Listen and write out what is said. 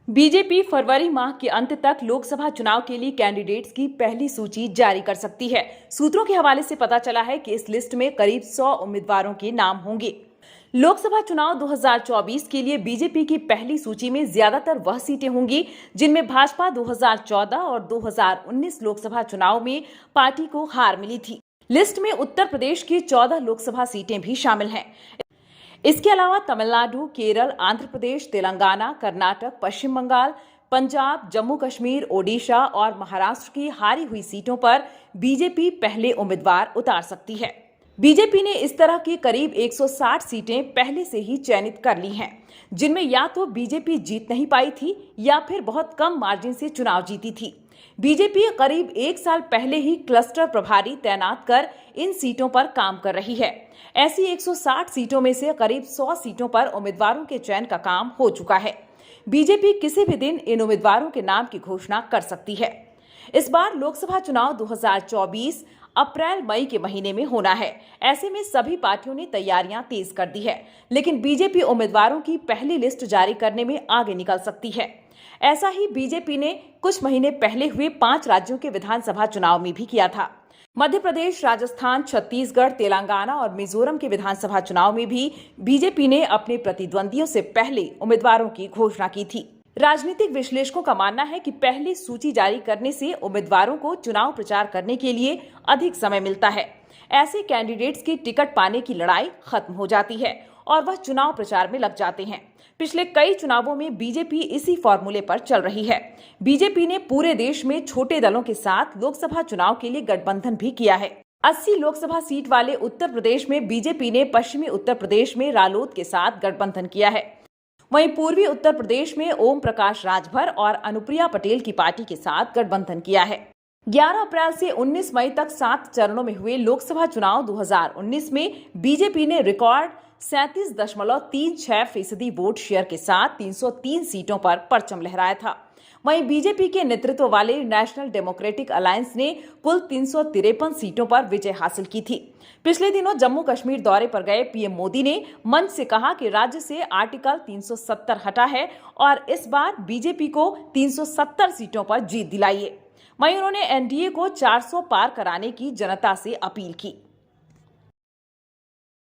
BJP फरवरी माह के अंत तक लोकसभा चुनाव के लिए कैंडिडेट्स की पहली सूची जारी कर सकती है। सूत्रों के हवाले से पता चला है कि इस लिस्ट में करीब 100 उम्मीदवारों के नाम होंगे। लोकसभा चुनाव 2024 के लिए बीजेपी की पहली सूची में ज्यादातर वह सीटें होंगी जिनमें भाजपा 2014 और 2019 लोकसभा चुनाव में पार्टी को हार मिली थी। लिस्ट में उत्तर प्रदेश की 14 लोकसभा सीटें भी शामिल हैं। इसके अलावा तमिलनाडु, केरल, आंध्र प्रदेश, तेलंगाना, कर्नाटक, पश्चिम बंगाल, पंजाब, जम्मू कश्मीर, ओडिशा और महाराष्ट्र की हारी हुई सीटों पर बीजेपी पहले उम्मीदवार उतार सकती है। बीजेपी ने इस तरह की करीब 160 सीटें पहले से ही चयनित कर ली हैं, जिनमें या तो बीजेपी जीत नहीं पाई थी या फिर बहुत कम मार्जिन से चुनाव जीती थी। बीजेपी करीब एक साल पहले ही क्लस्टर प्रभारी तैनात कर इन सीटों पर काम कर रही है। ऐसी 160 सीटों में से करीब 100 सीटों पर उम्मीदवारों के चयन का काम हो चुका है। बीजेपी किसी भी दिन इन उम्मीदवारों के नाम की घोषणा कर सकती है। इस बार लोकसभा चुनाव 2024 अप्रैल मई के महीने में होना है। ऐसे में सभी पार्टियों ने तैयारियां तेज कर दी है, लेकिन बीजेपी उम्मीदवारों की पहली लिस्ट जारी करने में आगे निकल सकती है। ऐसा ही बीजेपी ने कुछ महीने पहले हुए 5 राज्यों के विधानसभा चुनाव में भी किया था। मध्य प्रदेश, राजस्थान, छत्तीसगढ़, तेलंगाना और मिजोरम के विधानसभा चुनाव में भी बीजेपी ने अपने प्रतिद्वंदियों से पहले उम्मीदवारों की घोषणा की थी। राजनीतिक विश्लेषकों का मानना है कि पहली सूची जारी करने से उम्मीदवारों को चुनाव प्रचार करने के लिए अधिक समय मिलता है। ऐसे कैंडिडेट्स की टिकट पाने की लड़ाई खत्म हो जाती है और वह चुनाव प्रचार में लग जाते हैं। पिछले कई चुनावों में बीजेपी इसी फॉर्मूले पर चल रही है। बीजेपी ने पूरे देश में छोटे दलों के साथ लोकसभा चुनाव के लिए गठबंधन भी किया है। 80 लोकसभा सीट वाले उत्तर प्रदेश में बीजेपी ने पश्चिमी उत्तर प्रदेश में रालोद के साथ गठबंधन किया है। वहीं पूर्वी उत्तर प्रदेश में ओम प्रकाश राजभर और अनुप्रिया पटेल की पार्टी के साथ गठबंधन किया है। 11 अप्रैल से 19 मई तक 7 चरणों में हुए लोकसभा चुनाव 2019 में बीजेपी ने रिकॉर्ड 37.36% वोट शेयर के साथ 303 सीटों पर परचम लहराया था। वहीं बीजेपी के नेतृत्व वाले नेशनल डेमोक्रेटिक अलायंस ने कुल 353 सीटों पर विजय हासिल की थी। पिछले दिनों जम्मू कश्मीर दौरे पर गए पीएम मोदी ने मंच से कहा कि राज्य से आर्टिकल 370 हटा है और इस बार बीजेपी को 370 सीटों पर जीत दिलाई है। वहीं उन्होंने एनडीए को 400 पार कराने की जनता से अपील की।